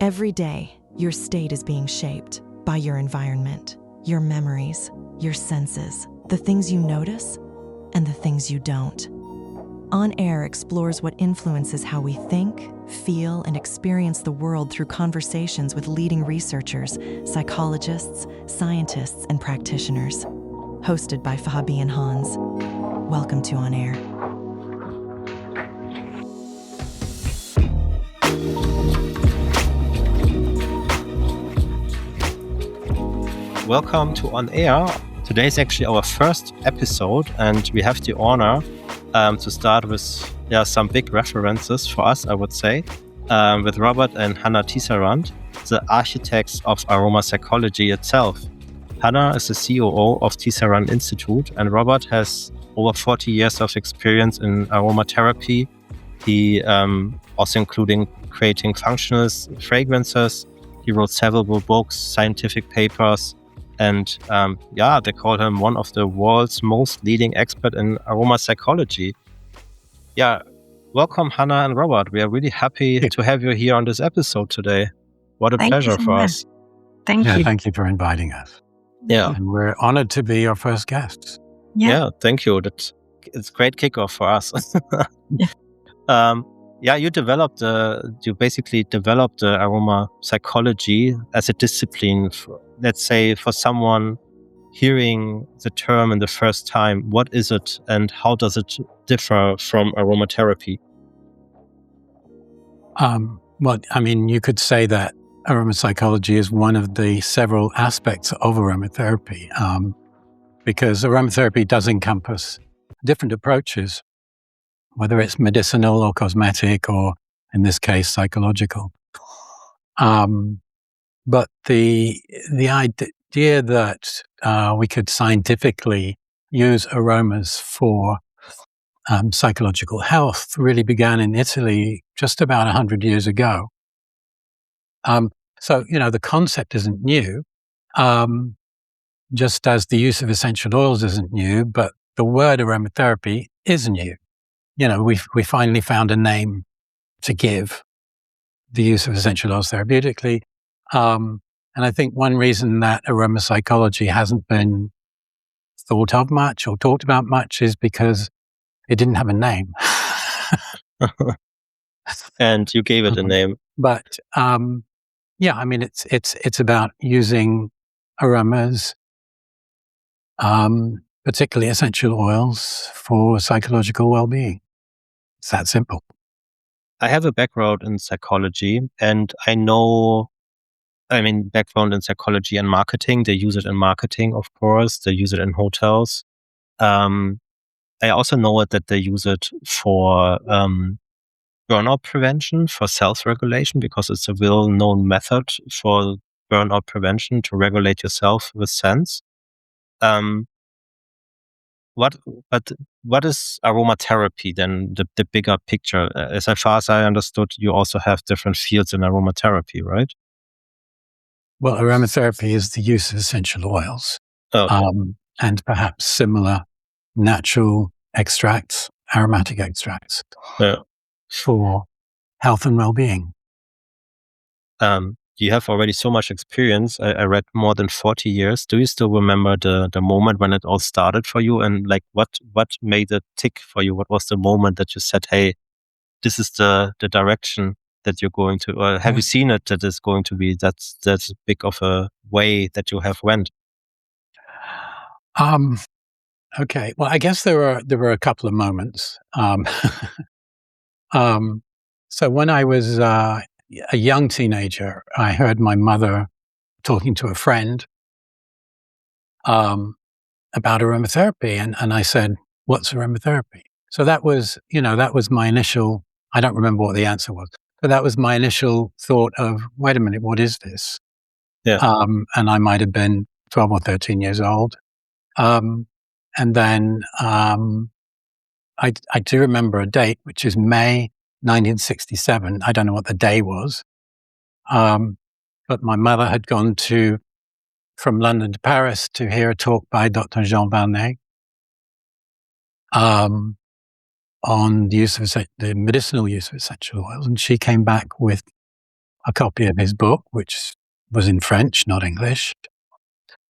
Every day, your state is being shaped by your environment, your memories, your senses, the things you notice, and the things you don't. On Air explores what influences how we think, feel, and experience the world through conversations with leading researchers, psychologists, scientists, and practitioners. Hosted by Fabian Hans. Welcome to On Air. Welcome to On Air. Today is actually our first episode, and we have the honor to start with some big references for us, I would say, with Robert and Hana Tisserand, the architects of Aromapsychology itself. Hana is the COO of Tisserand Institute, and Robert has over 40 years of experience in aromatherapy. He also including creating functional fragrances. He wrote several books, scientific papers, and they call him one of the world's most leading expert in aromaspsychology. Welcome, Hana and Robert. We are really happy to have you here on this episode today. What a pleasure for us. Thank you. Thank you for inviting us. Yeah. And we're honored to be your first guests. Yeah, thank you. It's a great kickoff for us. You basically developed the aromapsychology as a discipline. Let's say for someone hearing the term in the first time, what is it and how does it differ from aromatherapy? You could say that aromatpsychology is one of the several aspects of aromatherapy, because aromatherapy does encompass different approaches, whether it's medicinal or cosmetic or, in this case, psychological. But the idea that we could scientifically use aromas for psychological health really began in Italy just about 100 years ago. The concept isn't new, just as the use of essential oils isn't new, but the word aromatherapy is new. We finally found a name to give the use of essential oils therapeutically. And I think one reason that aromapsychology hasn't been thought of much or talked about much is because it didn't have a name. And you gave it a name. But it's about using aromas, particularly essential oils, for psychological well-being. It's that simple. I have a background in psychology, and background in psychology and marketing. They use it in marketing, of course. They use it in hotels. I also know that they use it for burnout prevention, for self-regulation, because it's a well-known method for burnout prevention to regulate yourself with scents. What is aromatherapy then, the bigger picture? As far as I understood, you also have different fields in aromatherapy, right? Well, aromatherapy is the use of essential oils, and perhaps similar natural extracts, aromatic extracts, for health and well-being. You have already so much experience. I read more than 40 years. Do you still remember the moment when it all started for you? And what made it tick for you? What was the moment that you said, hey, this is the direction that you're going to, or have you seen it that is going to be, that's big of a way that you have went? Okay. Well, I guess there were a couple of moments. So when I was a young teenager, I heard my mother talking to a friend about aromatherapy, and I said, "What's aromatherapy?" So that was my initial. I don't remember what the answer was, but that was my initial thought of, "Wait a minute, what is this?" Yeah. And I might have been 12 or 13 years old, and then I do remember a date, which is May 1967. I don't know what the day was. But my mother had gone from London to Paris to hear a talk by Dr. Jean Barnet on the use of the medicinal use of essential oils. And she came back with a copy of his book, which was in French, not English.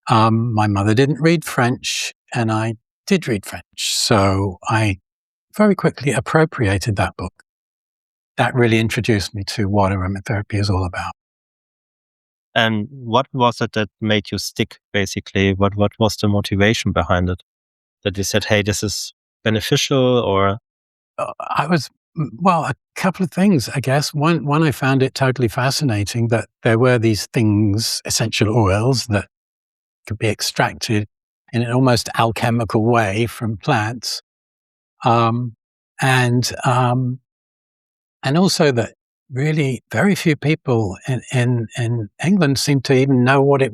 My mother didn't read French, and I did read French. So I very quickly appropriated that book. That really introduced me to what aromatherapy is all about. And what was it that made you stick, basically? What was the motivation behind it? That you said, hey, this is beneficial, or? Well, a couple of things, I guess. One, I found it totally fascinating that there were these things, essential oils, that could be extracted in an almost alchemical way from plants. And also that really very few people in England seem to even know what it,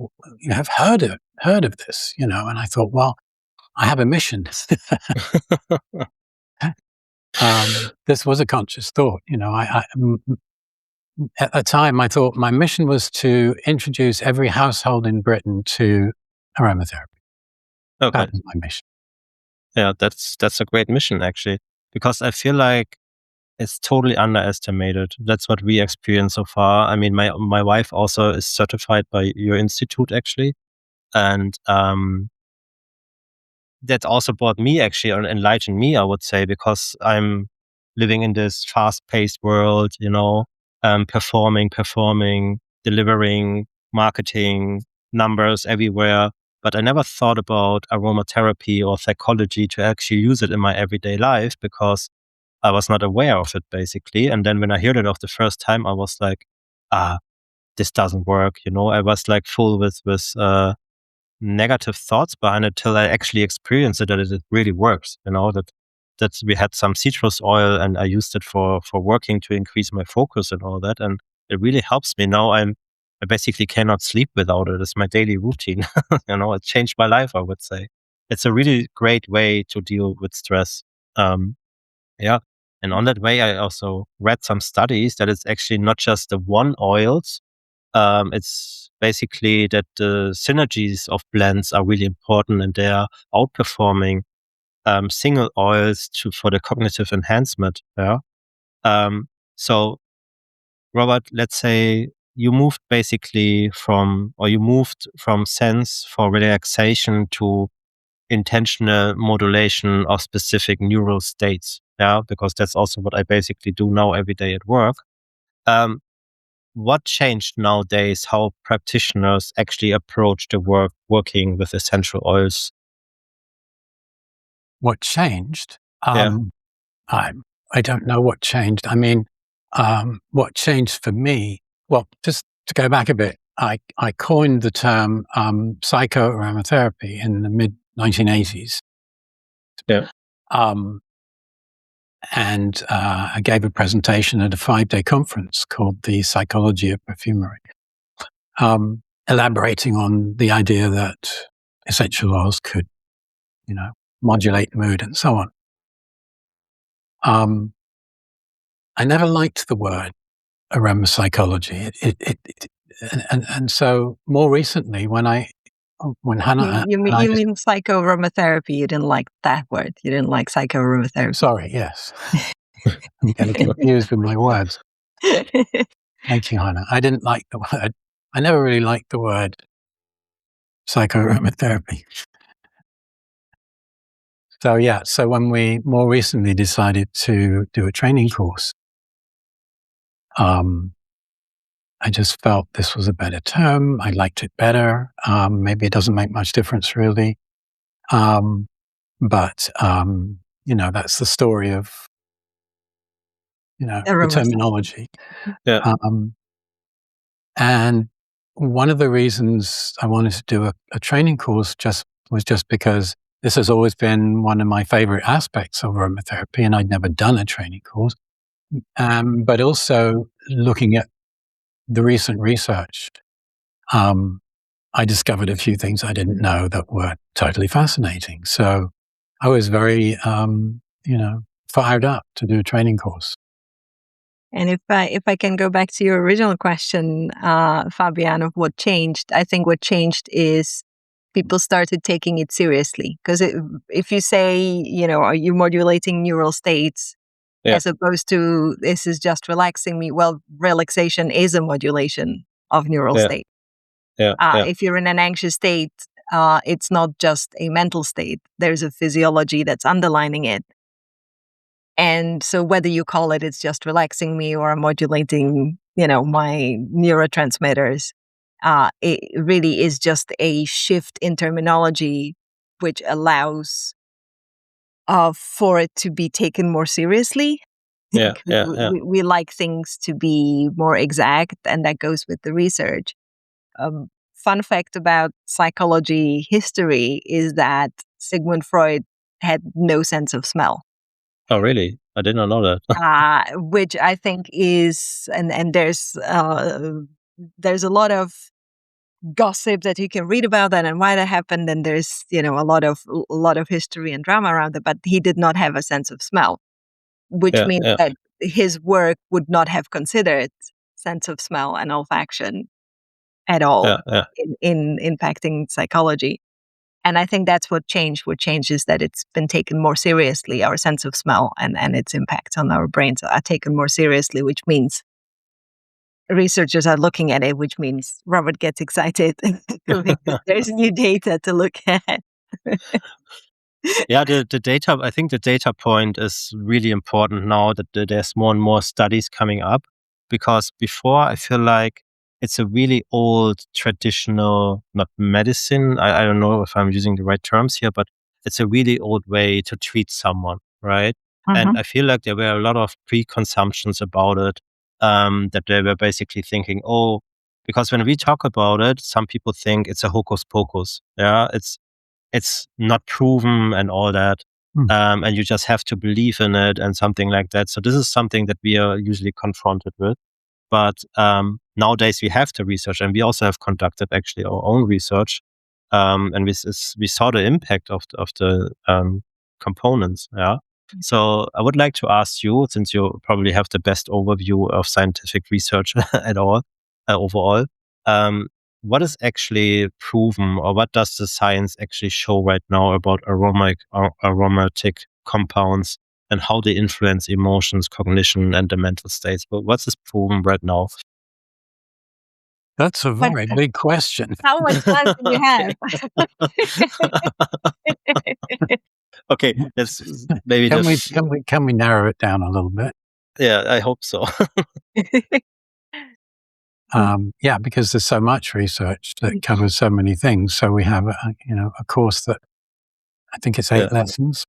have heard of this, and I thought, well, I have a mission. This was a conscious thought, at the time I thought my mission was to introduce every household in Britain to aromatherapy. Okay. That was my mission. Yeah, that's a great mission, actually, because I feel like it's totally underestimated. That's what we experience so far. I mean, my wife also is certified by your institute, actually, and that also brought me, actually, or enlightened me, I would say, because I'm living in this fast-paced world, performing, delivering, marketing, numbers everywhere. But I never thought about aromatherapy or psychology to actually use it in my everyday life, because I was not aware of it, basically. And then when I heard it of the first time, I was like, this doesn't work. I was like full with negative thoughts behind it till I actually experienced it, that it really works. That we had some citrus oil and I used it for working to increase my focus and all that. And it really helps me now. I basically cannot sleep without it. It's my daily routine. It changed my life, I would say. It's a really great way to deal with stress. Yeah. And on that way, I also read some studies that it's actually not just the one oils. It's basically that the synergies of blends are really important, and they are outperforming single oils for the cognitive enhancement. Yeah. So, Robert, let's say you moved from sense for relaxation to intentional modulation of specific neural states. Yeah, because that's also what I basically do now every day at work. What changed nowadays? How practitioners actually approach the working with essential oils? What changed? Yeah. I don't know what changed. I mean, what changed for me? Well, just to go back a bit, I coined the term psychoaromatherapy in the mid 1980s. Yeah. And I gave a presentation at a 5-day conference called The Psychology of Perfumery, elaborating on the idea that essential oils could, modulate mood and so on. I never liked the word aromapsychology. And so more recently, when Hana, you mean psychoaromatherapy? You didn't like that word. You didn't like psychoaromatherapy. Sorry, yes. I'm getting confused with my words. Thank you, Hana. I didn't like the word. I never really liked the word psychoaromatherapy. So when we more recently decided to do a training course, I just felt this was a better term. I liked it better. Maybe it doesn't make much difference, really. But that's the story of, the terminology. Yeah. And one of the reasons I wanted to do a training course was just because this has always been one of my favorite aspects of aromatherapy, and I'd never done a training course. But also looking at the recent research, I discovered a few things I didn't know that were totally fascinating. So I was very, fired up to do a training course. And if I can go back to your original question, Fabian, of what changed, I think what changed is people started taking it seriously. Because if you say, are you modulating neural states? as opposed to this is just relaxing me. Well, relaxation is a modulation of neural state. If you're in an anxious state, it's not just a mental state. There's a physiology that's underlining it. And so whether you call it's just relaxing me or modulating, my neurotransmitters, it really is just a shift in terminology, which allows for it to be taken more seriously. We like things to be more exact, and that goes with the research. Fun fact about psychology history is that Sigmund Freud had no sense of smell. Oh, really? I did not know that. Which I think is, and there's a lot of gossip that you can read about that and why that happened, and there's a lot of history and drama around it. But he did not have a sense of smell, which means that his work would not have considered sense of smell and olfaction at all in impacting psychology. And I think that's what changed. What changed is that it's been taken more seriously. Our sense of smell and its impact on our brains are taken more seriously, which means researchers are looking at it, which means Robert gets excited because there's new data to look at. The data, I think the data point is really important now that there's more and more studies coming up, because before I feel like it's a really old traditional, not medicine. I don't know if I'm using the right terms here, but it's a really old way to treat someone, right? Mm-hmm. And I feel like there were a lot of preconceptions about it, that they were basically thinking, because when we talk about it, some people think it's a hocus pocus. Yeah, it's not proven and all that. And you just have to believe in it and something like that. So this is something that we are usually confronted with. But nowadays we have the research, and we also have conducted actually our own research, and we saw the impact of the components. Yeah. So I would like to ask you, since you probably have the best overview of scientific research at all overall, what is actually proven, or what does the science actually show right now about aromatic compounds and how they influence emotions, cognition, and the mental states? But what's this proven right now? That's a very big question. How much time do you have? Okay, let's maybe can we narrow it down a little bit? Yeah, I hope so. Because there's so much research that covers so many things. So we have a course that I think it's 8 lessons.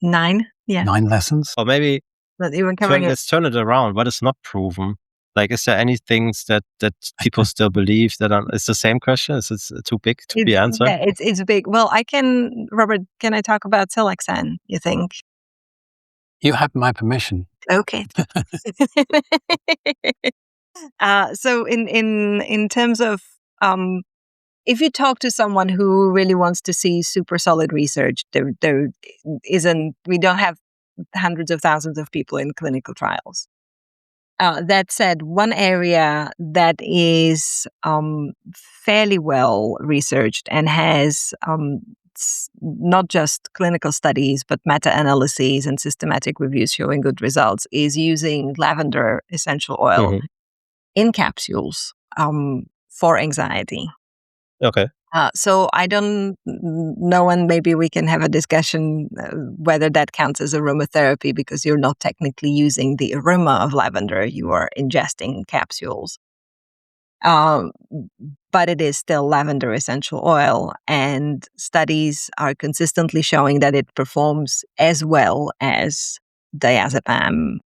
9, 9 lessons. Or maybe let's turn it around. What is not proven? Like, is there any things that people still believe that it's the same question? Is it too big to be answered? Yeah, it's big. Well, Robert, can I talk about Silexan, you think? You have my permission. Okay. So in terms of, if you talk to someone who really wants to see super solid research, we don't have hundreds of thousands of people in clinical trials. That said, one area that is fairly well researched and has not just clinical studies, but meta-analyses and systematic reviews showing good results is using lavender essential oil in capsules for anxiety. Okay. So I don't know, and maybe we can have a discussion whether that counts as aromatherapy, because you're not technically using the aroma of lavender, you are ingesting capsules. But it is still lavender essential oil, and studies are consistently showing that it performs as well as diazepam,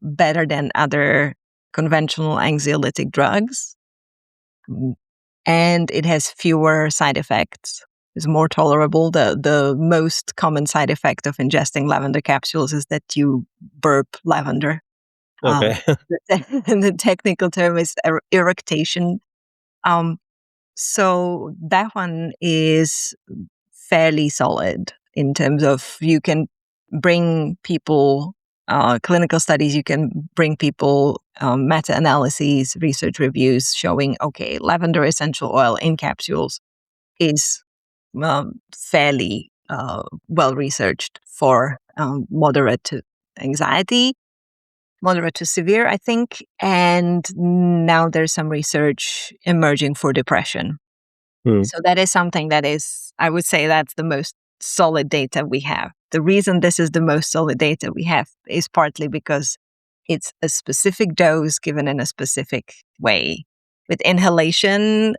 better than other conventional anxiolytic drugs. And it has fewer side effects. It's more tolerable. The most common side effect of ingesting lavender capsules is that you burp lavender. Okay. The technical term is eructation. So that one is fairly solid in terms of you can bring people clinical studies, you can bring people meta-analyses, research reviews showing, okay, lavender essential oil in capsules is fairly well researched for moderate to anxiety. moderate to severe, I think. And now there's some research emerging for depression. So that is something that is, I would say that's the most solid data we have. The reason this is the most solid data we have is partly because it's a specific dose given in a specific way. With inhalation,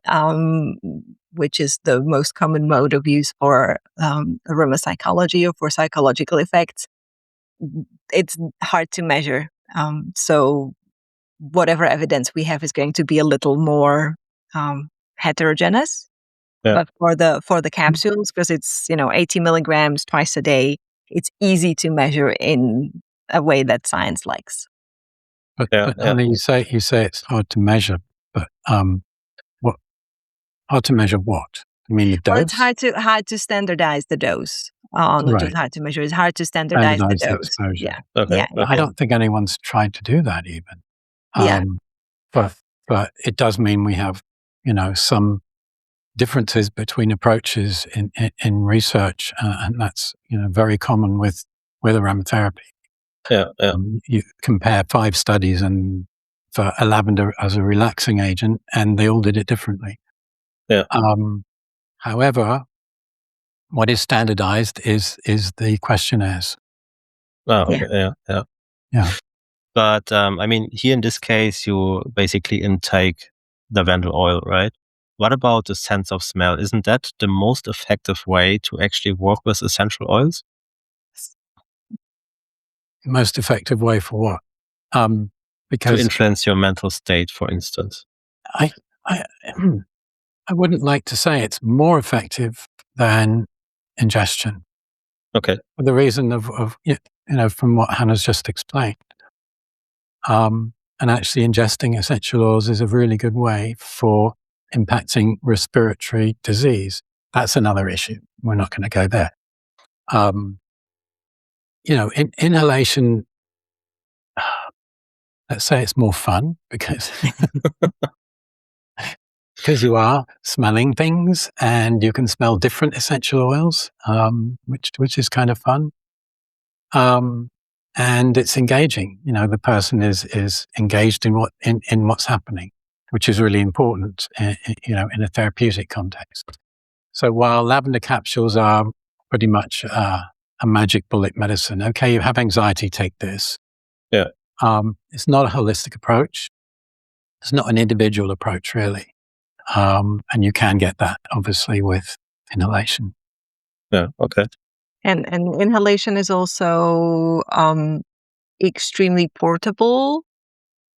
which is the most common mode of use for aromapsychology or for psychological effects, it's hard to measure. So whatever evidence we have is going to be a little more heterogeneous. Yeah. But for the capsules, because it's 80 milligrams twice a day, it's easy to measure in a way that science likes. But Hana, you say it's hard to measure, but what hard to measure? What I mean, the dose. Well, it's hard to standardize the dose. Not Right. just hard to measure; it's hard to standardize the dose. Exposure. Yeah. Okay. Yeah. Okay. I don't think anyone's tried to do that even. But it does mean we have some differences between approaches in research, and that's very common with aromatherapy. Yeah. You compare 5 studies and for a lavender as a relaxing agent, and they all did it differently. Yeah. However, what is standardized is the questionnaires. Oh, okay. Yeah. But I mean, here in this case, you basically intake lavender oil, right? What about the sense of smell? Isn't that the most effective way to actually work with essential oils? Most effective way for what? Because to influence your mental state, for instance. I wouldn't like to say it's more effective than ingestion. Okay. For the reason of from what Hannah's just explained. And actually ingesting essential oils is a really good way for impacting respiratory disease. That's another issue. We're not going to go there. Inhalation, let's say it's more fun because you are smelling things and you can smell different essential oils, which is kind of fun. And it's engaging. The person is engaged in what's happening, which is really important, in a therapeutic context. So while lavender capsules are pretty much a magic bullet medicine, okay, you have anxiety, take this. Yeah. It's not a holistic approach. It's not an individual approach, really. And you can get that, obviously, with inhalation. Yeah, okay. And inhalation is also extremely portable.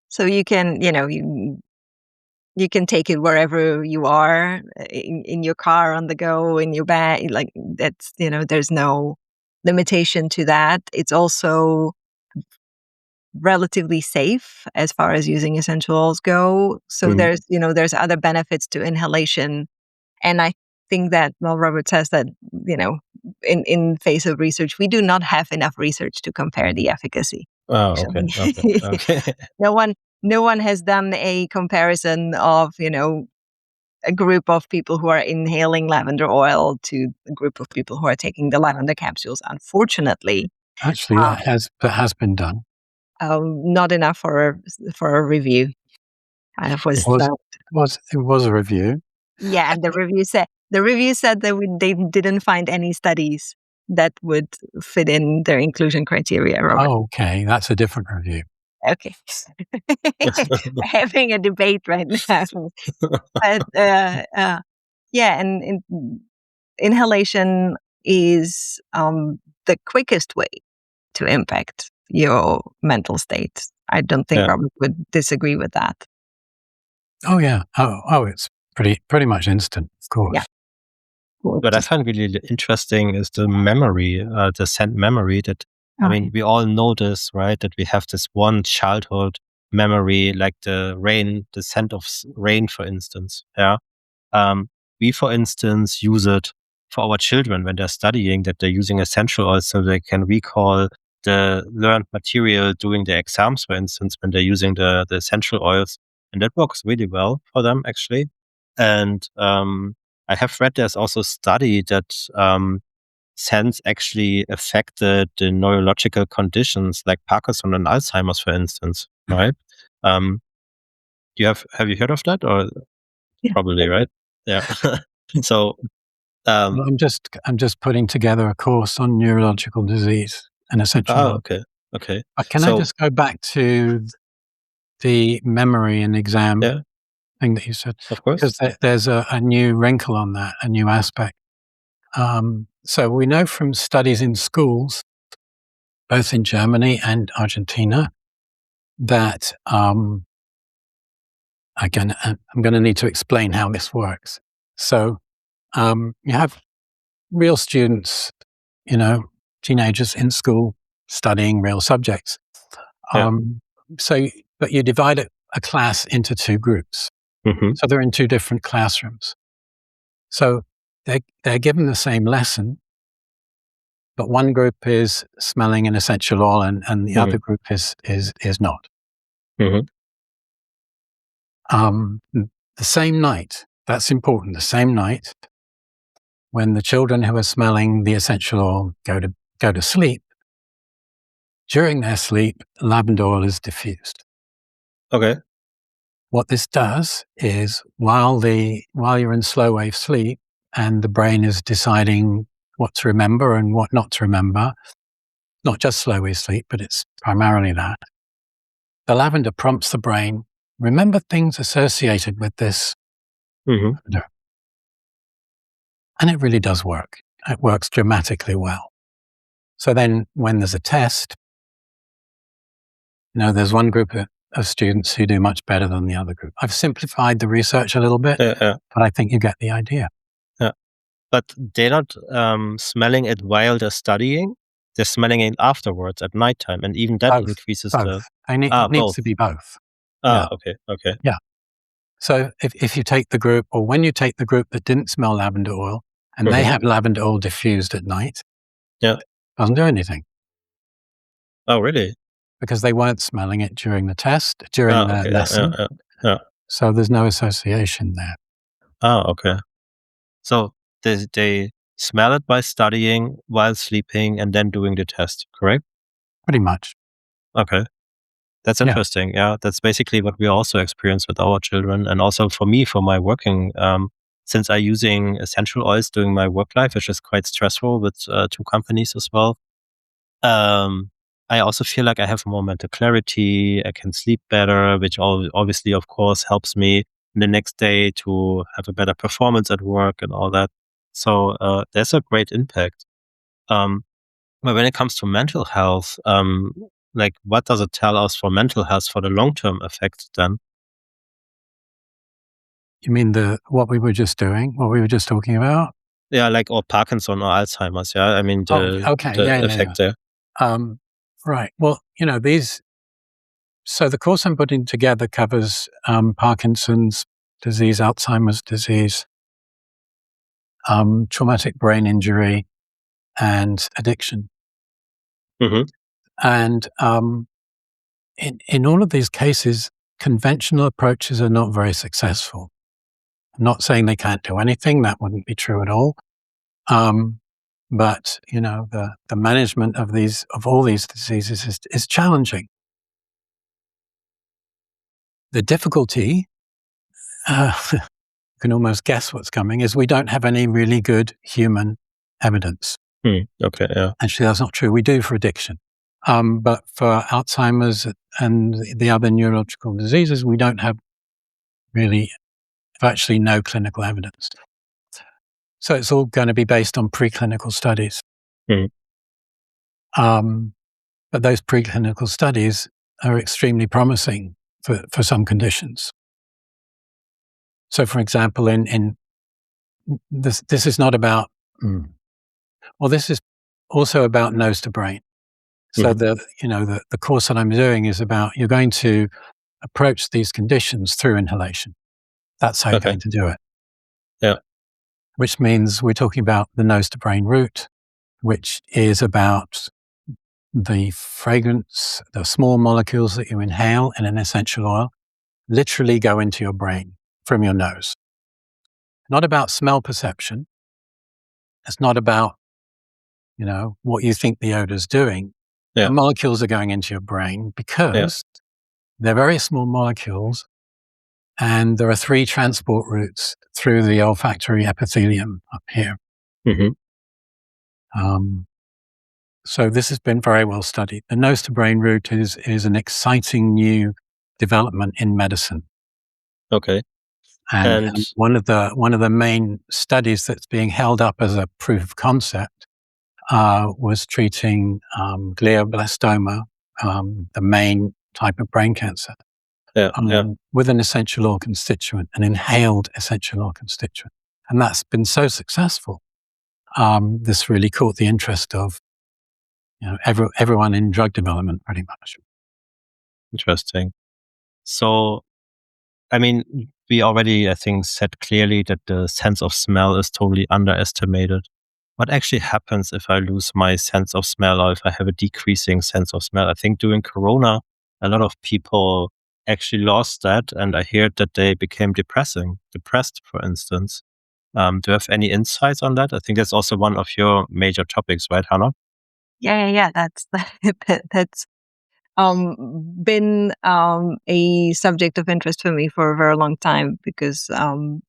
So you can, you can take it wherever you are, in your car, on the go, in your bag. Like that's, there's no limitation to that. It's also relatively safe as far as using essential oils go. So there's other benefits to inhalation. And I think that, Robert says that, in face of research, we do not have enough research to compare the efficacy. Oh, okay. No one has done a comparison of, a group of people who are inhaling lavender oil to a group of people who are taking the lavender capsules. Unfortunately, actually, that has been done. Not enough for a review. It was a review. Yeah, and the review said that they didn't find any studies that would fit in their inclusion criteria. Robert. Oh, okay, that's a different review. Okay, we're having a debate right now. But and inhalation is the quickest way to impact your mental state. I don't think Robert would disagree with that. Oh yeah. Oh, it's pretty much instant, of course. Yeah. What I find really interesting is the memory, the scent memory that, I mean, we all know this, right? That we have this one childhood memory, like the rain, the scent of rain, for instance. Yeah. We, for instance, use it for our children when they're studying, that they're using essential oils so they can recall the learned material during the exams, for instance, when they're using the essential oils. And that works really well for them, actually. And I have read there's also a study that sense actually affected the neurological conditions like Parkinson and Alzheimer's, for instance, right? Have you heard of that? Or probably, right? Yeah. So well, I'm just putting together a course on neurological disease and essential oil. Okay. Can I just go back to the memory and exam thing that you said? Of course. Because there's a new wrinkle on that, a new aspect. So we know from studies in schools, both in Germany and Argentina, that I'm going to need to explain how this works. So you have real students, teenagers in school studying real subjects. But you divide a class into two groups. Mm-hmm. So they're in two different classrooms. So they're given the same lesson, but one group is smelling an essential oil and the other group is not. Mm-hmm. The same night, that's important, the same night, when the children who are smelling the essential oil go to sleep, during their sleep, lavender oil is diffused. Okay. What this does is while you're in slow wave sleep and the brain is deciding what to remember and what not to remember, not just slow wave sleep, but it's primarily that, the lavender prompts the brain, remember things associated with this. Mm-hmm. And it really does work. It works dramatically well. So then when there's a test, there's one group of students who do much better than the other group. I've simplified the research a little bit, but I think you get the idea. Yeah. But they're not smelling it while they're studying. They're smelling it afterwards at nighttime. And even that increases both. It needs to be both. Okay. Yeah. So if you take the group, or when you take the group that didn't smell lavender oil, and they have lavender oil diffused at night, it doesn't do anything. Oh, really? Because they weren't smelling it during the test, during the lesson. Yeah. So there's no association there. Oh, okay. So they smell it by studying, while sleeping, and then doing the test, correct? Pretty much. Okay. That's interesting. Yeah, that's basically what we also experience with our children. And also for me, for my working, since I'm using essential oils during my work life, which is quite stressful with 2 companies as well. I also feel like I have more mental clarity. I can sleep better, which obviously, of course, helps me the next day to have a better performance at work and all that. So there's a great impact. But when it comes to mental health, what does it tell us for mental health, for the long-term effects then? You mean what we were just doing, what we were just talking about? Yeah, or Parkinson or Alzheimer's. Yeah, I mean the effect there. Right. Well, so the course I'm putting together covers Parkinson's disease, Alzheimer's disease, traumatic brain injury, and addiction. Mm-hmm. And in all of these cases, conventional approaches are not very successful. I'm not saying they can't do anything. That wouldn't be true at all. But the management of all these diseases is challenging. The difficulty, you can almost guess what's coming, is we don't have any really good human evidence. Okay, yeah. Actually, that's not true. We do for addiction. But for Alzheimer's and the other neurological diseases, we don't have virtually no clinical evidence. So it's all going to be based on preclinical studies. But those preclinical studies are extremely promising for some conditions. So, for example, in this is not about. This is also about nose to brain. So the course that I'm doing is about, you're going to approach these conditions through inhalation. That's how you're going to do it. Yeah. Which means we're talking about the nose to brain route, which is about the fragrance, the small molecules that you inhale in an essential oil, literally go into your brain from your nose. Not about smell perception. It's not about what you think the odor is doing. The molecules are going into your brain because they're very small molecules, and there are 3 transport routes through the olfactory epithelium up here. Mm-hmm. So this has been very well studied. The nose-to-brain route is an exciting new development in medicine. Okay. And one of the main studies that's being held up as a proof of concept was treating glioblastoma, the main type of brain cancer, with an essential oil constituent, an inhaled essential oil constituent. And that's been so successful. This really caught the interest of everyone in drug development, pretty much. Interesting. So, I mean, we already, I think, said clearly that the sense of smell is totally underestimated. What actually happens if I lose my sense of smell, or if I have a decreasing sense of smell? I think during Corona, a lot of people actually lost that, and I heard that they became depressed, for instance. Do you have any insights on that? I think that's also one of your major topics, right, Hana? Yeah. That's been a subject of interest for me for a very long time, because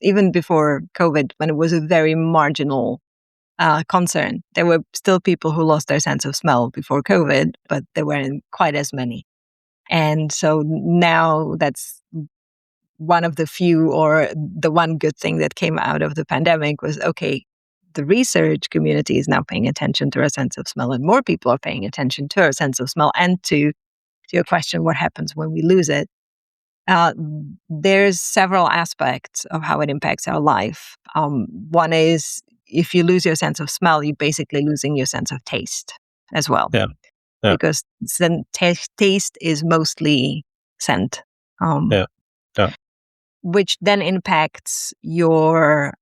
even before COVID, when it was a very marginal concern, there were still people who lost their sense of smell before COVID, but there weren't quite as many. And so now that's one of the few, or the one good thing that came out of the pandemic was, okay, the research community is now paying attention to our sense of smell, and more people are paying attention to our sense of smell, and to your question, what happens when we lose it? There's several aspects of how it impacts our life. One is, if you lose your sense of smell, you're basically losing your sense of taste as well. Yeah. Because taste is mostly scent. Which then impacts your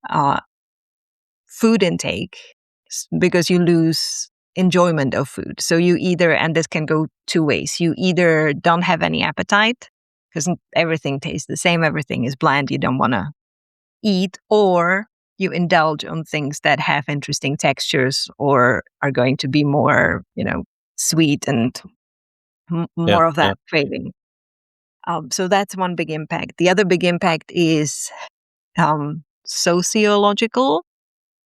food intake, because you lose enjoyment of food. So you either, and this can go 2 ways, you either don't have any appetite because everything tastes the same, everything is bland, you don't want to eat, or you indulge on things that have interesting textures or are going to be more, sweet and more of that craving. So that's one big impact. The other big impact is sociological.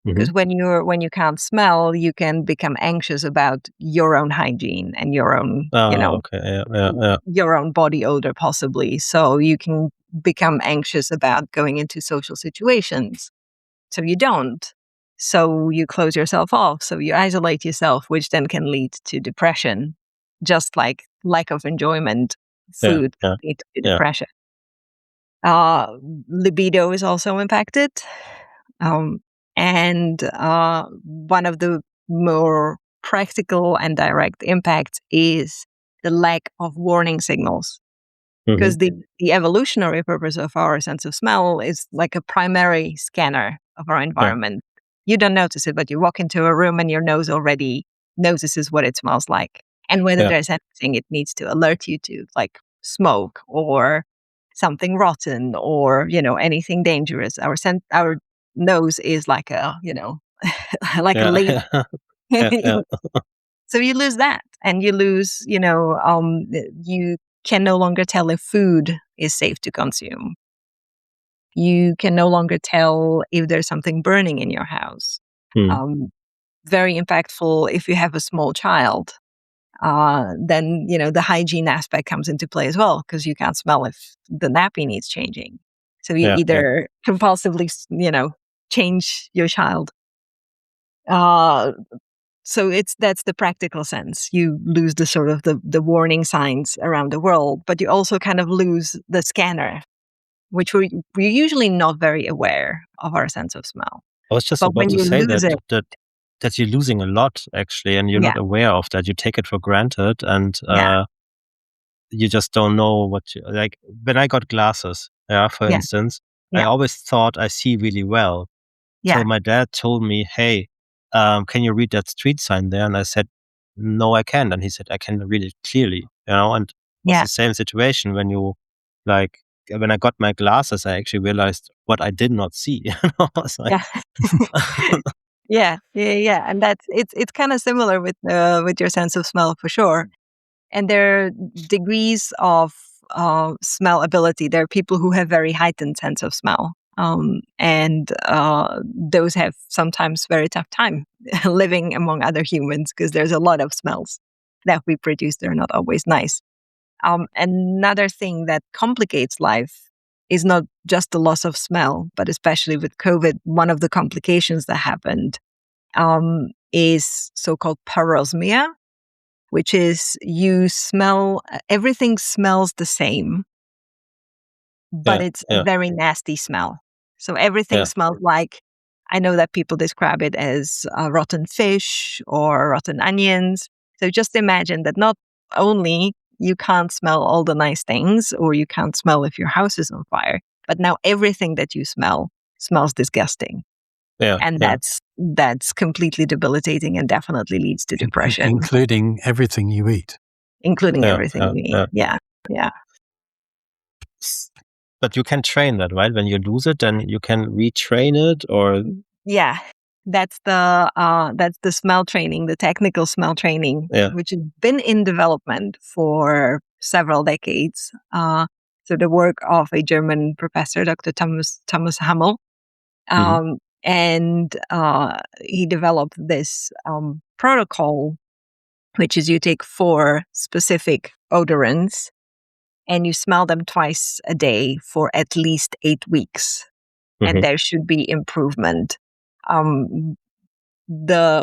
Because when you can't smell, you can become anxious about your own hygiene and your own, your own body odor, possibly. So you can become anxious about going into social situations. So you don't. So you close yourself off. So you isolate yourself, which then can lead to depression. Just like lack of enjoyment, food can lead to depression. Libido is also impacted. And one of the more practical and direct impacts is the lack of warning signals. Because the evolutionary purpose of our sense of smell is like a primary scanner of our environment. You don't notice it, but you walk into a room and your nose already notices what it smells like. And whether there's anything it needs to alert you to, like smoke or something rotten or, anything dangerous. Our nose is like a, like a lady. So you lose that, and you lose, you can no longer tell if food is safe to consume. You can no longer tell if there's something burning in your house. Very impactful if you have a small child. Then, the hygiene aspect comes into play as well, because you can't smell if the nappy needs changing. So you either compulsively, change your child. So that's the practical sense. You lose the sort of the warning signs around the world, but you also kind of lose the scanner, which we're usually not very aware of our sense of smell. I was just about to say that you're losing a lot, actually, and you're not aware of that. You take it for granted, and you just don't know what you like. When I got glasses, for instance, I always thought I see really well. So my dad told me, "Hey, can you read that street sign there?" And I said, "No, I can't." And he said, "I can read it clearly." And it's the same situation when you when I got my glasses, I actually realized what I did not see. Yeah, and it's kind of similar with your sense of smell for sure. And there are degrees of smell ability. There are people who have very heightened sense of smell, and those have sometimes very tough time living among other humans because there's a lot of smells that we produce. They're not always nice. Another thing that complicates life is not just the loss of smell, but especially with COVID, one of the complications that happened is so-called parosmia, which is you smell, everything smells the same, but it's a very nasty smell. So everything smells like, I know that people describe it as rotten fish or rotten onions. So just imagine that not only you can't smell all the nice things, or you can't smell if your house is on fire, but now everything that you smell smells disgusting. And that's completely debilitating and definitely leads to depression. Including everything you eat. Including everything you eat. Yeah. But you can train that, right? When you lose it, then you can retrain it, or that's the smell training, the technical smell training, which has been in development for several decades. So the work of a German professor, Dr. Thomas Hamel, and he developed this protocol, which is you take 4 specific odorants and you smell them twice a day for at least 8 weeks. And there should be improvement. The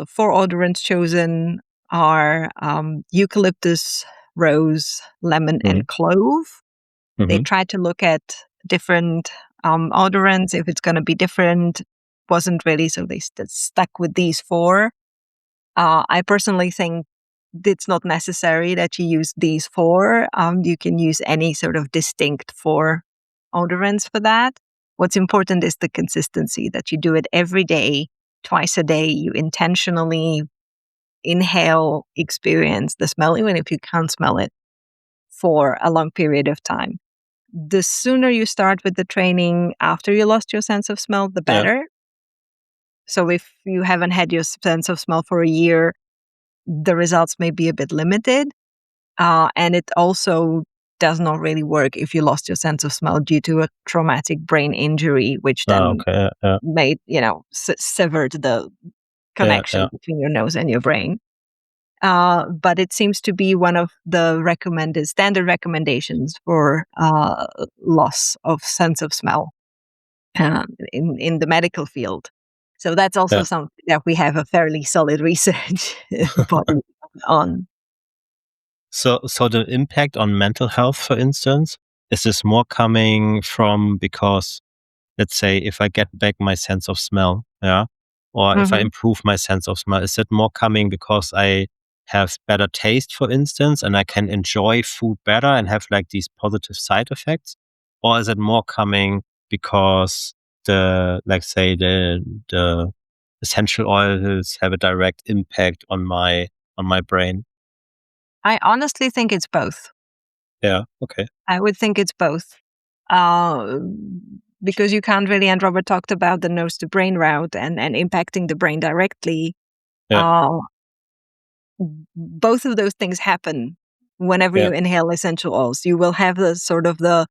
4 odorants chosen are eucalyptus, rose, lemon, and clove. They tried to look at different odorants, if it's going to be different. Wasn't really, so they stuck with these 4. I personally think it's not necessary that you use these 4. You can use any sort of distinct 4 odorants for that. What's important is the consistency, that you do it every day, twice a day. You intentionally inhale, experience the smell, even if you can't smell it, for a long period of time. The sooner you start with the training after you lost your sense of smell, the better. So if you haven't had your sense of smell for a year, the results may be a bit limited. And it also does not really work if you lost your sense of smell due to a traumatic brain injury, which then made, severed the connection between your nose and your brain. But it seems to be one of the standard recommendations for loss of sense of smell in the medical field. So that's also something that we have a fairly solid research body on. So the impact on mental health, for instance, is this more coming from because, let's say, if I get back my sense of smell, or if I improve my sense of smell, is it more coming because I have better taste, for instance, and I can enjoy food better and have like these positive side effects? Or is it more coming because the essential oils have a direct impact on my brain? I honestly think it's both. Yeah, okay. I would think it's both. Because you can't really, and Robert talked about the nose to brain route and impacting the brain directly. Both of those things happen whenever you inhale essential oils. You will have the sort of the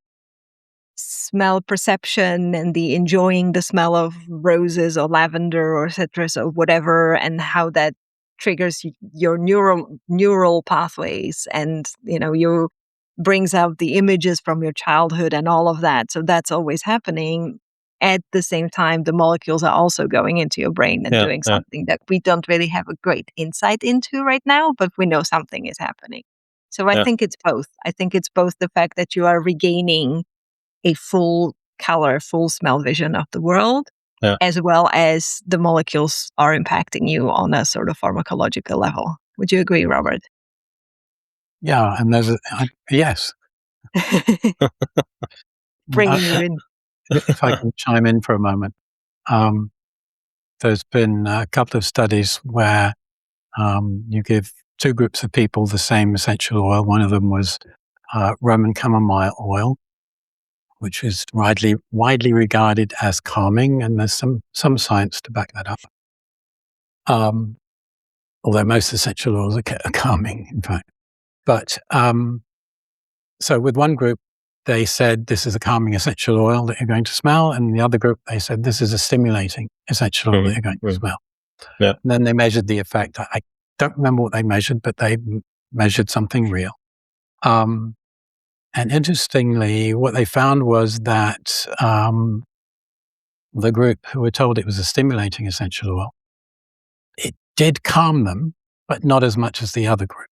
smell perception and the enjoying the smell of roses or lavender or citrus or whatever, and how that triggers your neural pathways, and you brings out the images from your childhood and all of that. So that's always happening. At the same time, the molecules are also going into your brain and doing something that we don't really have a great insight into right now, but we know something is happening. So I think it's both. I think it's both the fact that you are regaining a full color, full smell vision of the world, as well as the molecules are impacting you on a sort of pharmacological level. Would you agree, Robert? Yeah, and yes. Bringing you in. If I can chime in for a moment. There's been a couple of studies where you give 2 groups of people the same essential oil. One of them was Roman chamomile oil, which is widely regarded as calming, and there's some science to back that up. although most essential oils are calming, in fact. But so with one group, they said this is a calming essential oil that you're going to smell, and the other group, they said this is a stimulating essential oil that you're going to smell. Yeah. And then they measured the effect. I don't remember what they measured, but they measured something real. And interestingly, what they found was that the group who were told it was a stimulating essential oil, it did calm them, but not as much as the other group.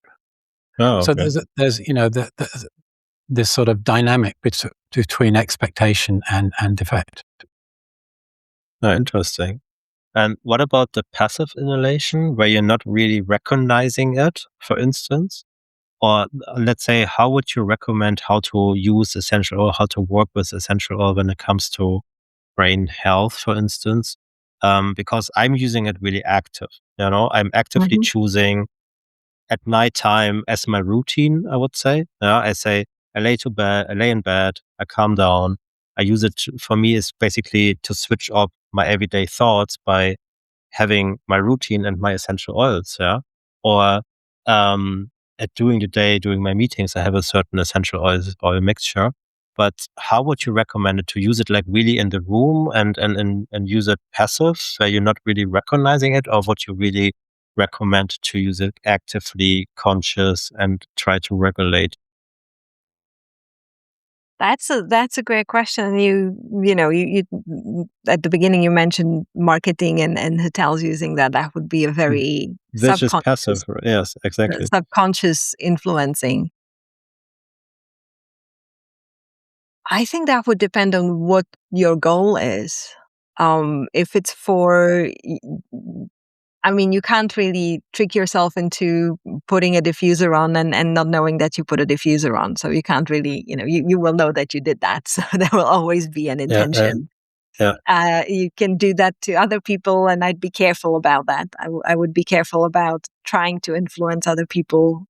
Oh, okay. So there's this sort of dynamic between expectation and effect. Oh, interesting. And what about the passive inhalation, where you're not really recognizing it, for instance? Or let's say, how would you recommend how to use essential oil, how to work with essential oil when it comes to brain health, for instance? Because I'm using it really active. I'm actively choosing at nighttime as my routine, I would say. I say, I lay in bed, I calm down. I use it for me is basically to switch off my everyday thoughts by having my routine and my essential oils. Yeah. Or, during the day, during my meetings, I have a certain essential oil mixture. But how would you recommend it to use it like really in the room and use it passive, where you're not really recognizing it, or would you really recommend to use it actively, conscious, and try to regulate? That's a great question. You at the beginning you mentioned marketing and hotels using that. That would be a very This is passive. Yes, exactly. Subconscious influencing. I think that would depend on what your goal is. If it's you can't really trick yourself into putting a diffuser on and not knowing that you put a diffuser on. So you can't really, you will know that you did that. So there will always be an intention. You can do that to other people, and I'd be careful about that. I would be careful about trying to influence other people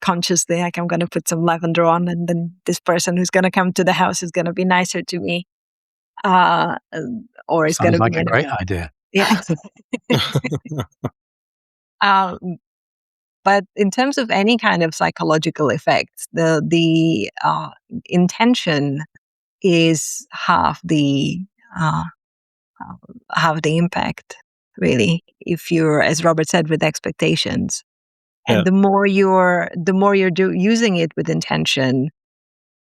consciously. Like, I'm going to put some lavender on, and then this person who's going to come to the house is going to be nicer to me. Or it's going to be a great idea. Yeah. But in terms of any kind of psychological effects, the intention is half the impact, really. If you're, as Robert said, with expectations, and the more you're using it with intention.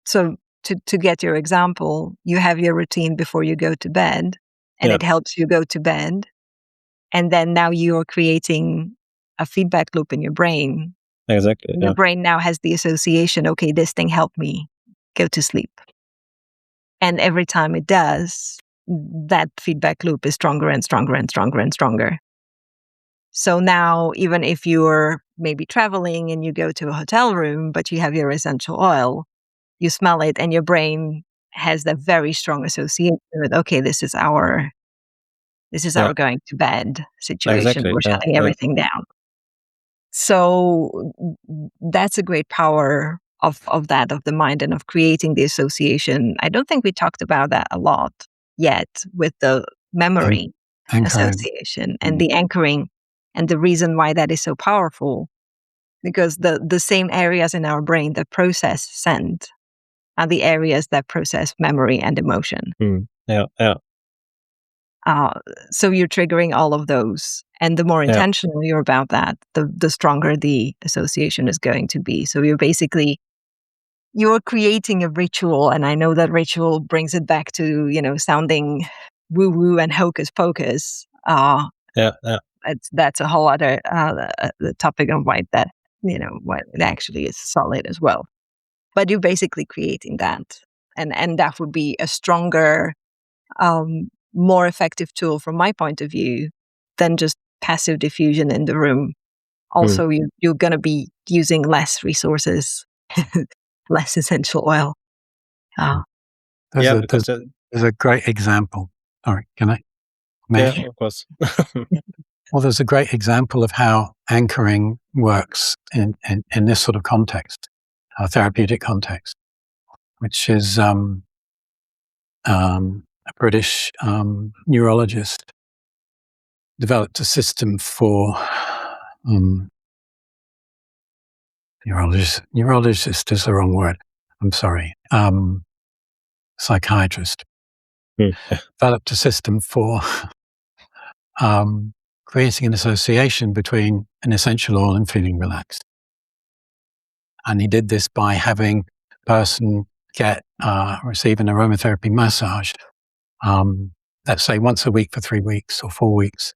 So to get your example, you have your routine before you go to bed, and it helps you go to bed. And then now you're creating a feedback loop in your brain. Exactly. Your brain now has the association, okay, this thing helped me go to sleep. And every time it does, that feedback loop is stronger and stronger and stronger and stronger. So now, even if you're maybe traveling and you go to a hotel room, but you have your essential oil, you smell it, and your brain has that very strong association with, okay, this is our going to bed situation. Exactly. We're shutting everything down. So that's a great power of the mind and of creating the association. I don't think we talked about that a lot yet with the memory association and the anchoring, and the reason why that is so powerful, because the same areas in our brain that process scent are the areas that process memory and emotion. So you're triggering all of those. And the more intentional you're about that, the stronger the association is going to be. So you're creating a ritual. And I know that ritual brings it back to, sounding woo-woo and hocus pocus. That's a whole other topic on why that, why it actually is solid as well. But you're basically creating that. And that would be a stronger, more effective tool from my point of view than just passive diffusion in the room. Also, you're going to be using less resources, less essential oil. There's a great example. Sorry, can I? Yeah, of course. Well, there's a great example of how anchoring works in this sort of context, a therapeutic context, which is a British neurologist developed a system for neurologist is the wrong word. I'm sorry. Psychiatrist. Developed a system for creating an association between an essential oil and feeling relaxed. And he did this by having a person receive an aromatherapy massage, let's say once a week for 3 weeks or 4 weeks,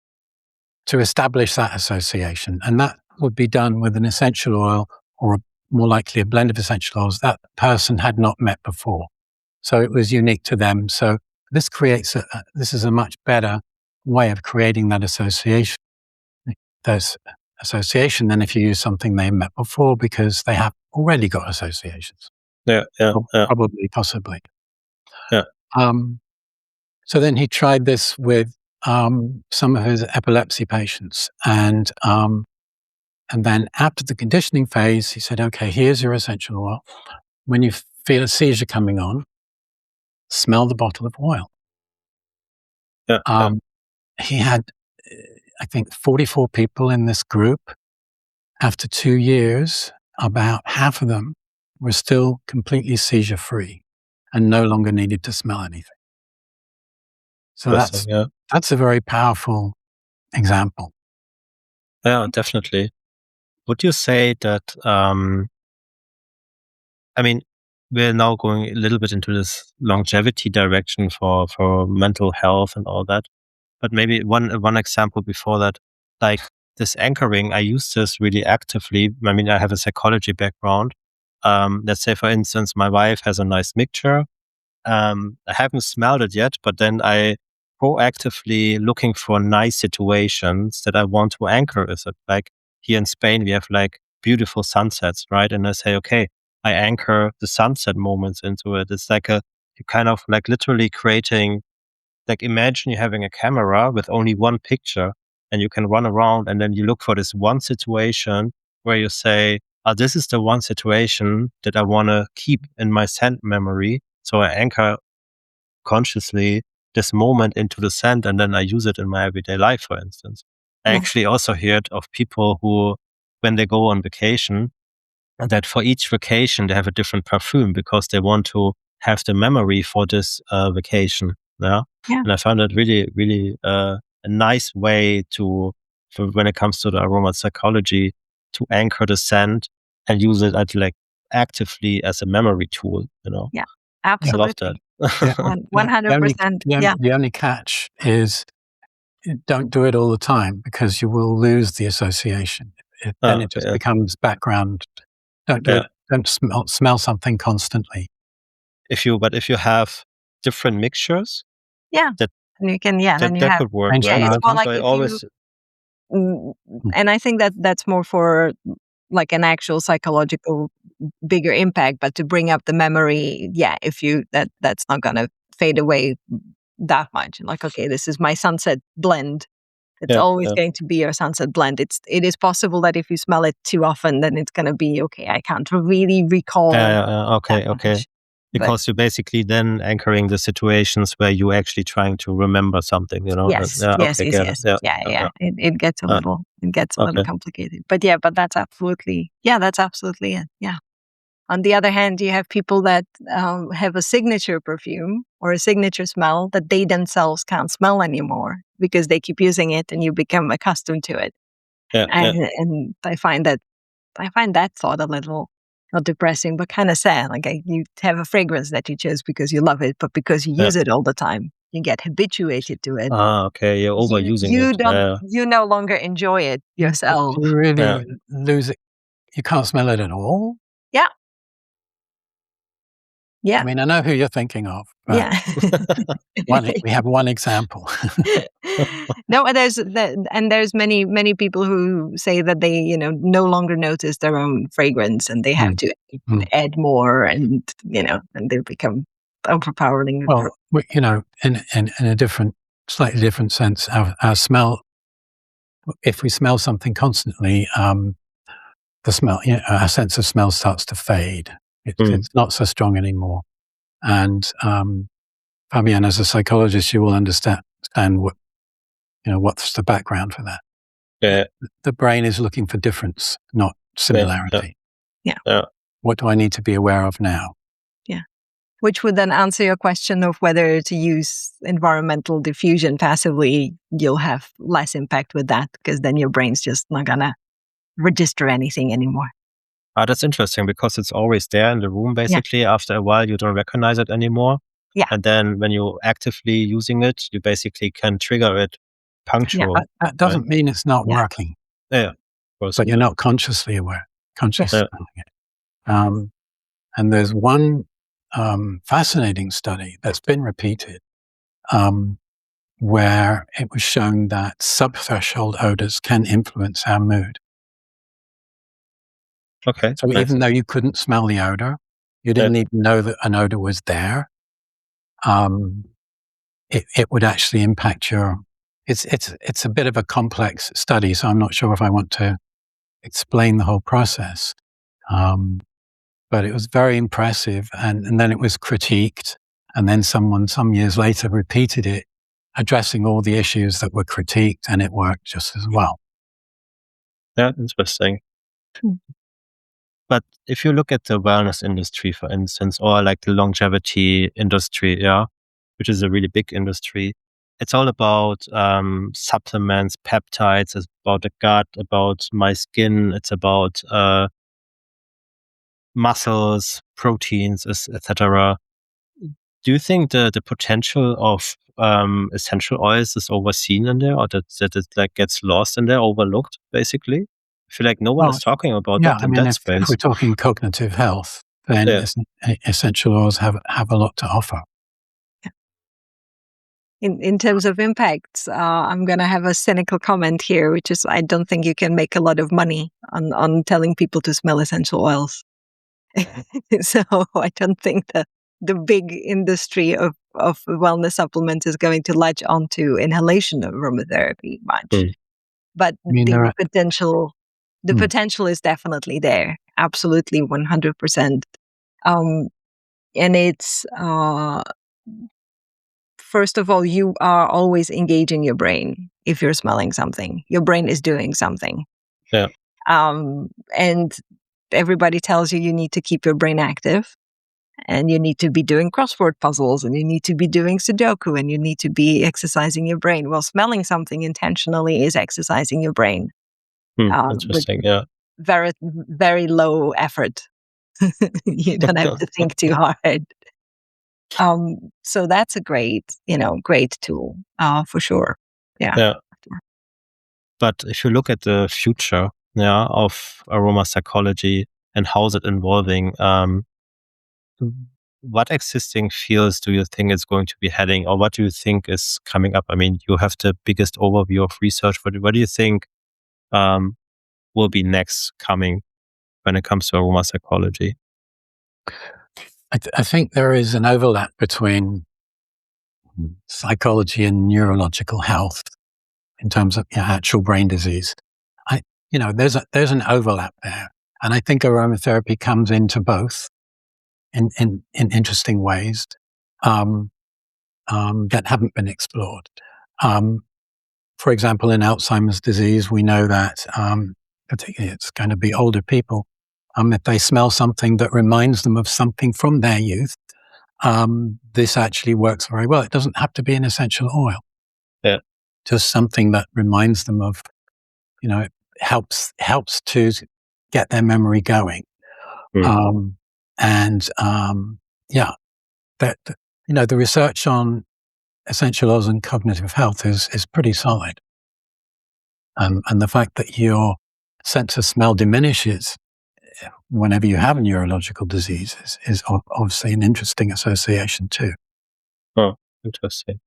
to establish that association. And that would be done with an essential oil, or more likely a blend of essential oils that person had not met before. So it was unique to them. So this is a much better way of creating that association. There's association than if you use something they met before, because they have already got associations. Probably, possibly. Yeah. So then he tried this with some of his epilepsy patients, and then after the conditioning phase, he said, "Okay, here's your essential oil. When you feel a seizure coming on, smell the bottle of oil." He had, I think, 44 people in this group. After 2 years, about half of them were still completely seizure-free and no longer needed to smell anything. So that's a very powerful example. Yeah, definitely. Would you say that, we're now going a little bit into this longevity direction for mental health and all that, but maybe one example before that, like this anchoring, I use this really actively. I have a psychology background. Let's say, for instance, my wife has a nice mixture. I haven't smelled it yet, but then I proactively looking for nice situations that I want to anchor with it. Like here in Spain, we have like beautiful sunsets, right? And I say, okay, I anchor the sunset moments into it. It's like you kind of like literally creating, like imagine you're having a camera with only one picture and you can run around and then you look for this one situation where you say, this is the one situation that I want to keep in my scent memory. So I anchor consciously this moment into the scent, and then I use it in my everyday life, for instance. I actually also heard of people who, when they go on vacation, that for each vacation they have a different perfume because they want to have the memory for this vacation. Yeah. And I found that really, really a nice way for when it comes to the aromapsychology, to anchor the scent and use it actively as a memory tool. Yeah, absolutely. I love that. 100%. The only catch is don't do it all the time, because you will lose the association. Then it just becomes background. Don't do it. Don't smell something constantly. If you have different mixtures, then you can, that could work. It's more like and I think that's more for like an actual psychological bigger impact, but to bring up the memory, if you that's not gonna fade away that much. Like, okay, this is my sunset blend. It's always going to be your sunset blend. It is possible that if you smell it too often, then it's gonna be okay. I can't really recall. Okay. Because you're basically then anchoring the situations where you're actually trying to remember something, Yes. It gets a little complicated. But that's absolutely it. Yeah. On the other hand, you have people that have a signature perfume or a signature smell that they themselves can't smell anymore because they keep using it and you become accustomed to it. And I find that thought a little, not depressing, but kind of sad. Like you have a fragrance that you chose because you love it, but because you use it all the time, you get habituated to it. Okay. You're overusing it. You no longer enjoy it yourself. You really lose it. You can't smell it at all? Yeah. Yeah. I know who you're thinking of. Yeah. We have one example. No, there's many people who say that they, no longer notice their own fragrance and they have to add more, and and they become overpowering. Well, in a slightly different sense, our smell. If we smell something constantly, the smell, our sense of smell starts to fade. It's not so strong anymore. And Fabian, as a psychologist, you will understand what's the background for that? Yeah. The brain is looking for difference, not similarity. Yeah. What do I need to be aware of now? Yeah. Which would then answer your question of whether to use environmental diffusion passively. You'll have less impact with that because then your brain's just not gonna register anything anymore. That's interesting because it's always there in the room, basically. Yeah. After a while, you don't recognize it anymore. Yeah. And then when you're actively using it, you basically can trigger it punctual. Yeah, that doesn't mean it's not working. Yeah. But you're not consciously aware, smelling it. And there's one fascinating study that's been repeated where it was shown that subthreshold odors can influence our mood. Okay. So even though you couldn't smell the odor, you didn't even know that an odor was there, it would actually impact your... It's a bit of a complex study, so I'm not sure if I want to explain the whole process. But it was very impressive, and then it was critiqued, and then someone some years later repeated it, addressing all the issues that were critiqued, and it worked just as well. Yeah, interesting. But if you look at the wellness industry, for instance, or like the longevity industry, which is a really big industry, it's all about supplements, peptides, it's about the gut, about my skin, it's about muscles, proteins, etc. Do you think the potential of essential oils is overseen in there, or that it like gets lost in there, overlooked, basically? I feel like no one is talking about that in that space. If we're talking cognitive health, then essential oils have a lot to offer. In terms of impacts, I'm going to have a cynical comment here, which is I don't think you can make a lot of money on telling people to smell essential oils. So I don't think that the big industry of wellness supplements is going to latch onto inhalation aromatherapy much. But the potential is definitely there. Absolutely, 100%. And it's... first of all, you are always engaging your brain. If you're smelling something, your brain is doing something. Yeah. And everybody tells you need to keep your brain active, and you need to be doing crossword puzzles, and you need to be doing Sudoku, and you need to be exercising your brain. Well, smelling something intentionally is exercising your brain. Interesting. Yeah. Very, very low effort. You don't have to think too hard. So that's a great tool, for sure. Yeah. But if you look at the future, of aromapsychology and how's it evolving, what existing fields do you think it's going to be heading, or what do you think is coming up? I mean, you have the biggest overview of research. What do you think will be next coming when it comes to aromapsychology? I think there is an overlap between psychology and neurological health in terms of actual brain disease. There's an overlap there, and I think aromatherapy comes into both in interesting ways that haven't been explored. For example, in Alzheimer's disease, we know that particularly it's going to be older people. If they smell something that reminds them of something from their youth, this actually works very well. It doesn't have to be an essential oil. Yeah. Just something that reminds them of, it helps to get their memory going. The research on essential oils and cognitive health is pretty solid. And the fact that your sense of smell diminishes whenever you have a neurological disease is obviously an interesting association too. Oh, interesting.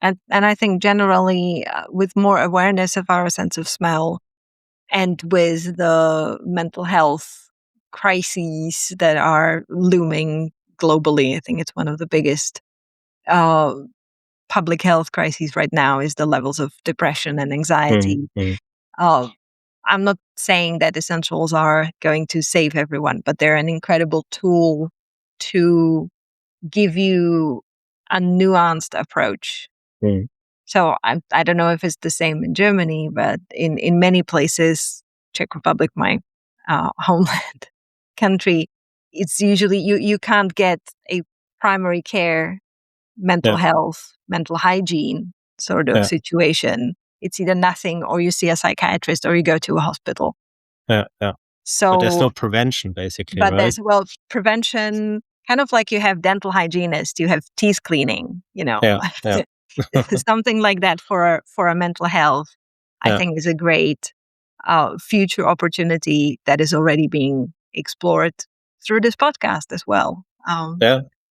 And I think generally with more awareness of our sense of smell, and with the mental health crises that are looming globally, I think it's one of the biggest public health crises right now is the levels of depression and anxiety. I'm not saying that essentials are going to save everyone, but they're an incredible tool to give you a nuanced approach. So I don't know if it's the same in Germany, but in many places, Czech Republic, my homeland country, it's usually you can't get a primary care, mental health, mental hygiene sort of situation. It's either nothing, or you see a psychiatrist, or you go to a hospital. So but there's no prevention, basically. But right? There's prevention, kind of like you have dental hygienist, you have teeth cleaning. Something like that for a mental health. I think is a great future opportunity that is already being explored through this podcast as well.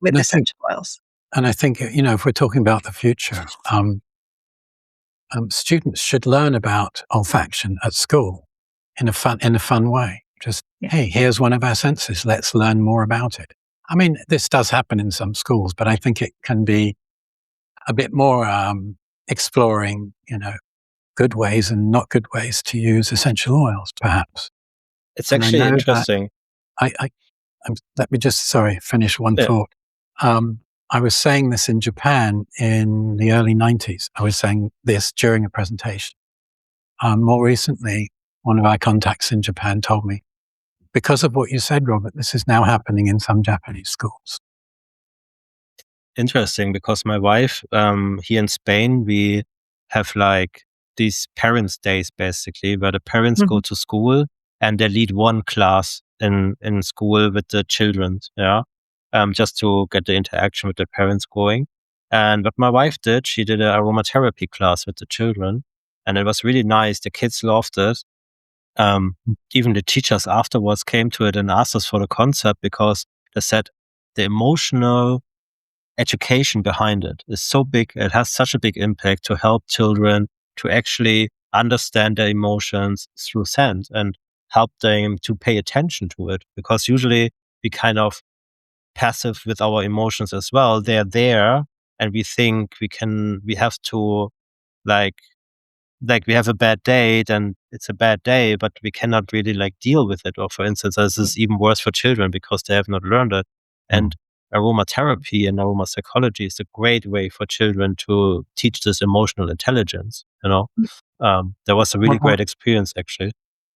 With essential oils. And I think, if we're talking about the future, students should learn about olfaction at school in a fun way. Just, hey, here's one of our senses. Let's learn more about it. I mean, this does happen in some schools, but I think it can be a bit more exploring, good ways and not good ways to use essential oils, perhaps. It's actually interesting. Let me just, finish one thought. I was saying this in Japan in the early 90s. I was saying this during a presentation. More recently, one of our contacts in Japan told me, because of what you said, Robert, this is now happening in some Japanese schools. Interesting, because my wife, here in Spain, we have like these parents' days, basically, where the parents go to school and they lead one class in school with the children, just to get the interaction with the parents going. And what my wife did, she did an aromatherapy class with the children, and it was really nice. The kids loved it. Even the teachers afterwards came to it and asked us for the concept, because they said the emotional education behind it is so big. It has such a big impact to help children to actually understand their emotions through scent and help them to pay attention to it, because usually we kind of passive with our emotions as well. They're there and we think we have to like we have a bad day, then it's a bad day, but we cannot really deal with it. Or for instance, this is even worse for children because they have not learned it. And aromatherapy and aromapsychology is a great way for children to teach this emotional intelligence. There was a really great experience, actually.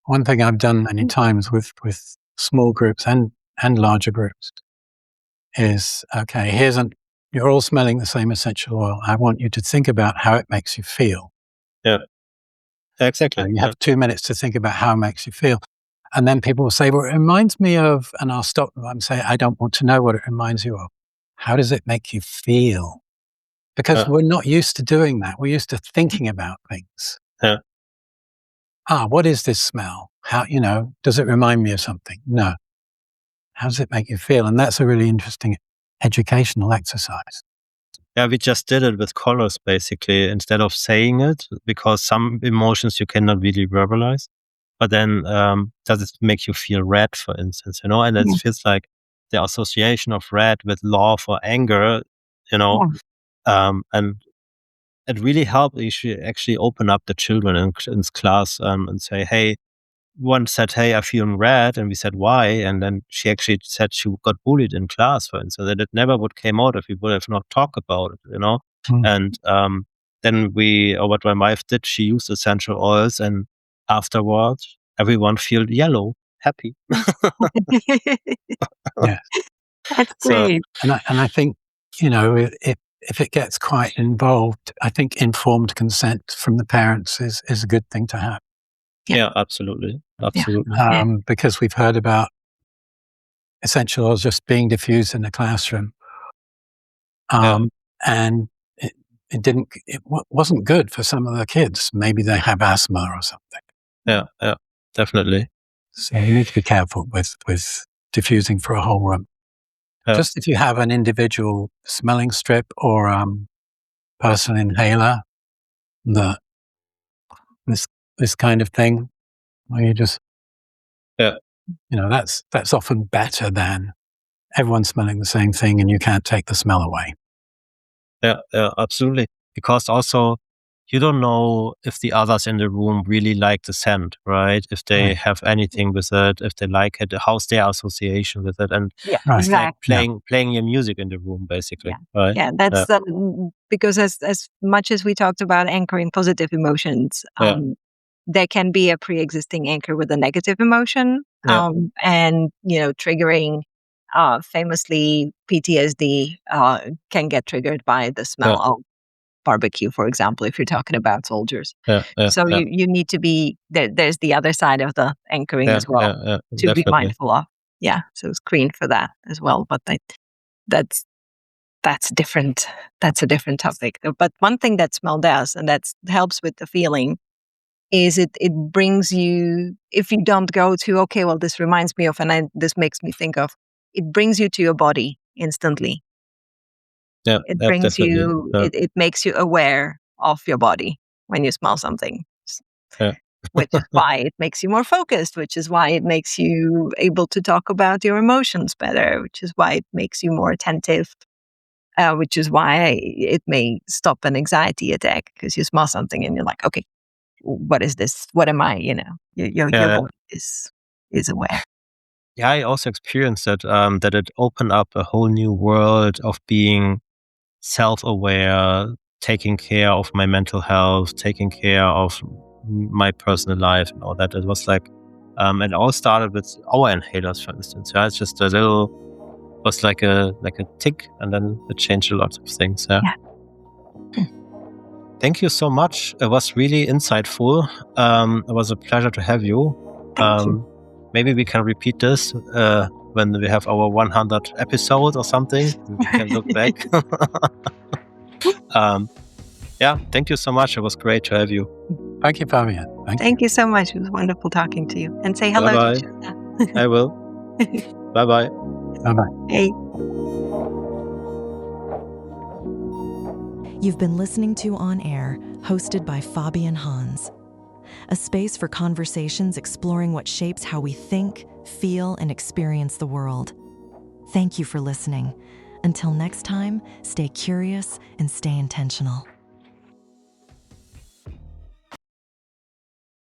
One thing I've done many times with small groups and larger groups is, okay, you're all smelling the same essential oil. I want you to think about how it makes you feel. Yeah, exactly. You have 2 minutes to think about how it makes you feel. And then people will say, well, it reminds me of, and I'll stop them and say, I don't want to know what it reminds you of. How does it make you feel? Because we're not used to doing that. We're used to thinking about things. Yeah. What is this smell? How, does it remind me of something? No. How does it make you feel? And that's a really interesting educational exercise. Yeah, we just did it with colors, basically, instead of saying it, because some emotions you cannot really verbalize. But then does it make you feel red, for instance, and it feels like the association of red with love or anger, and it really helped actually open up the children in class and say, hey, one said, hey, I feel red, and we said, why? And then she actually said she got bullied in class, for instance, that it never would came out if we would have not talked about it, And then what my wife did, she used essential oils, and afterwards, everyone felt yellow, happy. Yeah, that's great. And I think, if it gets quite involved, I think informed consent from the parents is a good thing to have. Yeah, absolutely. Because we've heard about essential oils just being diffused in the classroom, and it wasn't good for some of the kids. Maybe they have asthma or something. Yeah, definitely. So you need to be careful with diffusing for a whole room. Yeah. Just if you have an individual smelling strip or personal inhaler, this kind of thing, where you just, that's often better than everyone smelling the same thing and you can't take the smell away. Yeah, absolutely. Because also you don't know if the others in the room really like the scent, right? If they have anything with it, if they like it, how's their association with it, and it's like playing your music in the room, basically. Right? Yeah, that's because as much as we talked about anchoring positive emotions, there can be a pre-existing anchor with a negative emotion, and triggering. Famously, PTSD can get triggered by the smell of barbecue, for example, if you're talking about soldiers. So you need to be there's the other side of the anchoring as well to be mindful of. Yeah, so screen for that as well. But that's different. That's a different topic. But one thing that smell does, and that helps with the feeling, is it brings you, if you don't go to, okay, well, this reminds me of, and this makes me think of, it brings you to your body instantly. It brings you, it makes you aware of your body when you smell something, which is why it makes you more focused, which is why it makes you able to talk about your emotions better, which is why it makes you more attentive, which is why it may stop an anxiety attack, because you smell something and you're like, okay, what is this? What am I? Your body is aware. Yeah, I also experienced that, that it opened up a whole new world of being self-aware, taking care of my mental health, taking care of my personal life and all that. It was like, it all started with our inhalers, for instance. Yeah, it's just was like a tick, and then it changed a lot of things. Yeah. Thank you so much. It was really insightful. It was a pleasure to have you. Thank you. Maybe we can repeat this when we have our 100th episode or something. We can look back. Thank you so much. It was great to have you. Thank you, Fabian. Thank you so much. It was wonderful talking to you. And say hello Bye-bye. to Shona. I will. Bye-bye. Bye-bye. Hey. You've been listening to On Air, hosted by Fabian Hans. A space for conversations exploring what shapes how we think, feel, and experience the world. Thank you for listening. Until next time, stay curious and stay intentional.